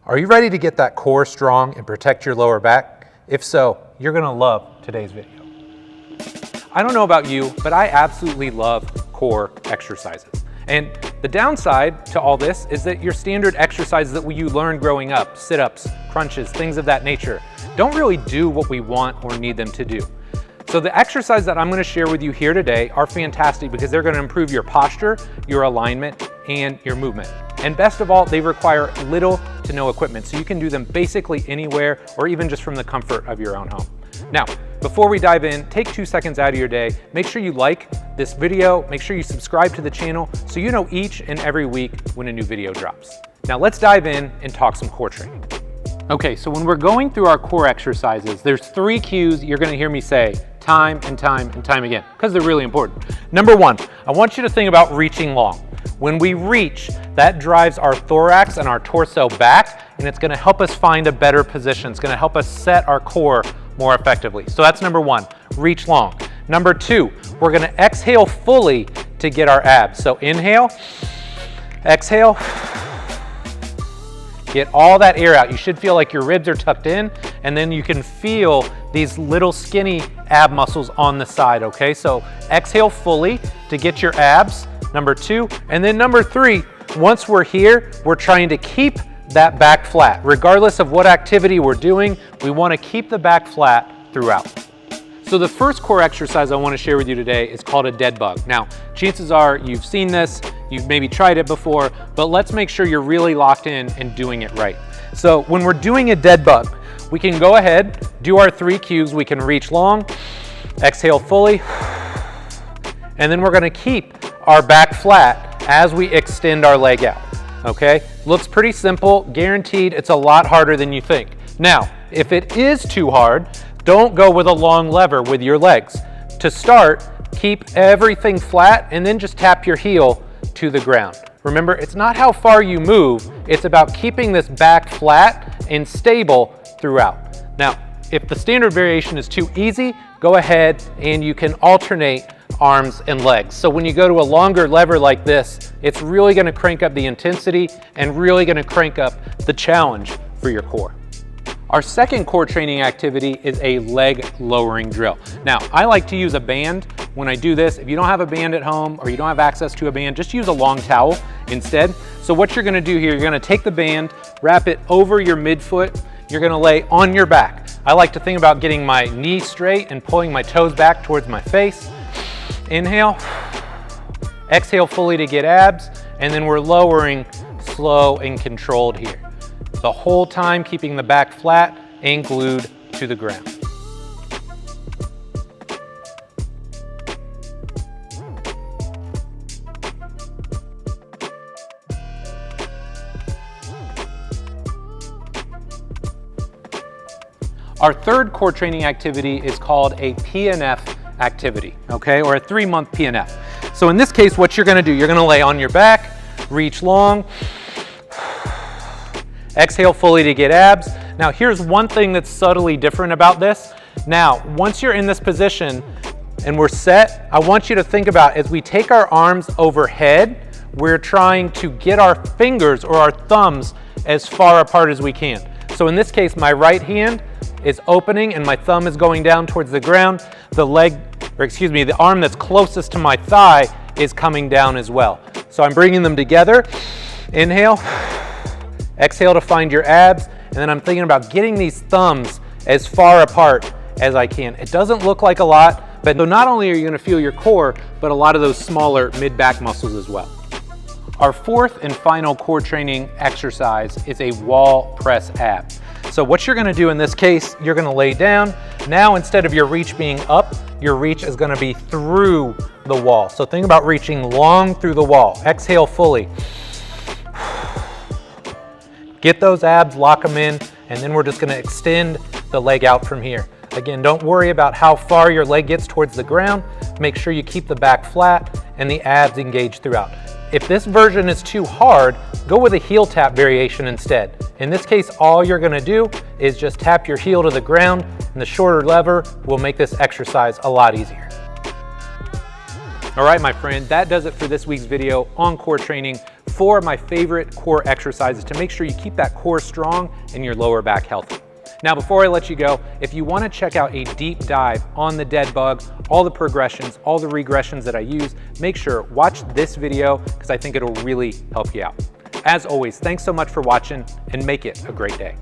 Are you ready to get that core strong and protect your lower back? If so, you're gonna love today's video. I don't know about you, but I absolutely love core exercises. And the downside to all this is that your standard exercises that you learned growing up, sit-ups, crunches, things of that nature, don't really do what we want or need them to do. So the exercises that I'm gonna share with you here today are fantastic because they're gonna improve your posture, your alignment, and your movement. And best of all, they require little to no equipment, so you can do them basically anywhere or even just from the comfort of your own home. Now, before we dive in, take 2 seconds out of your day. Make sure you like this video, make sure you subscribe to the channel so you know each and every week when a new video drops. Now let's dive in and talk some core training. Okay, so when we're going through our core exercises, there's 3 cues you're gonna hear me say time and time and time again, because they're really important. Number 1, I want you to think about reaching long. When we reach, that drives our thorax and our torso back, and it's gonna help us find a better position. It's gonna help us set our core more effectively. So that's number 1, reach long. Number 2, we're gonna exhale fully to get our abs. So inhale, exhale, get all that air out. You should feel like your ribs are tucked in, and then you can feel these little skinny ab muscles on the side, okay? So exhale fully to get your abs, number 2. And then number 3, once we're here, we're trying to keep that back flat. Regardless of what activity we're doing, we wanna keep the back flat throughout. So the first core exercise I wanna share with you today is called a dead bug. Now, chances are you've seen this, you've maybe tried it before, but let's make sure you're really locked in and doing it right. So when we're doing a dead bug, we can go ahead, do our 3 cues. We can reach long, exhale fully, and then we're gonna keep our back flat as we extend our leg out, okay? Looks pretty simple, guaranteed it's a lot harder than you think. Now, if it is too hard, don't go with a long lever with your legs. To start, keep everything flat and then just tap your heel to the ground. Remember, it's not how far you move, it's about keeping this back flat and stable throughout. Now, if the standard variation is too easy, go ahead and you can alternate arms and legs. So when you go to a longer lever like this, it's really gonna crank up the intensity and really gonna crank up the challenge for your core. Our second core training activity is a leg lowering drill. Now, I like to use a band when I do this. If you don't have a band at home or you don't have access to a band, just use a long towel instead. So what you're gonna do here, you're gonna take the band, wrap it over your midfoot, you're gonna lay on your back. I like to think about getting my knees straight and pulling my toes back towards my face. Inhale, exhale fully to get abs, and then we're lowering slow and controlled here. The whole time keeping the back flat and glued to the ground. Our third core training activity is called a PNF activity, okay, or a 3-month PNF. So in this case, what you're gonna do, you're gonna lay on your back, reach long, exhale fully to get abs. Now here's one thing that's subtly different about this. Now, once you're in this position and we're set, I want you to think about as we take our arms overhead, we're trying to get our fingers or our thumbs as far apart as we can. So in this case, my right hand is opening and my thumb is going down towards the ground. The arm that's closest to my thigh is coming down as well. So I'm bringing them together. Inhale, exhale to find your abs, and then I'm thinking about getting these thumbs as far apart as I can. It doesn't look like a lot, but not only are you gonna feel your core, but a lot of those smaller mid-back muscles as well. Our fourth and final core training exercise is a wall press ab. So what you're gonna do in this case, you're gonna lay down. Now instead of your reach being up, your reach is gonna be through the wall. So think about reaching long through the wall. Exhale fully. Get those abs, lock them in, and then we're just gonna extend the leg out from here. Again, don't worry about how far your leg gets towards the ground. Make sure you keep the back flat and the abs engaged throughout. If this version is too hard, go with a heel tap variation instead. In this case, all you're gonna do is just tap your heel to the ground, and the shorter lever will make this exercise a lot easier. All right, my friend, that does it for this week's video on core training 4 of my favorite core exercises to make sure you keep that core strong and your lower back healthy. Now, before I let you go, if you want to check out a deep dive on the dead bug, all the progressions, all the regressions that I use, make sure watch this video because I think it'll really help you out. As always, thanks so much for watching and make it a great day.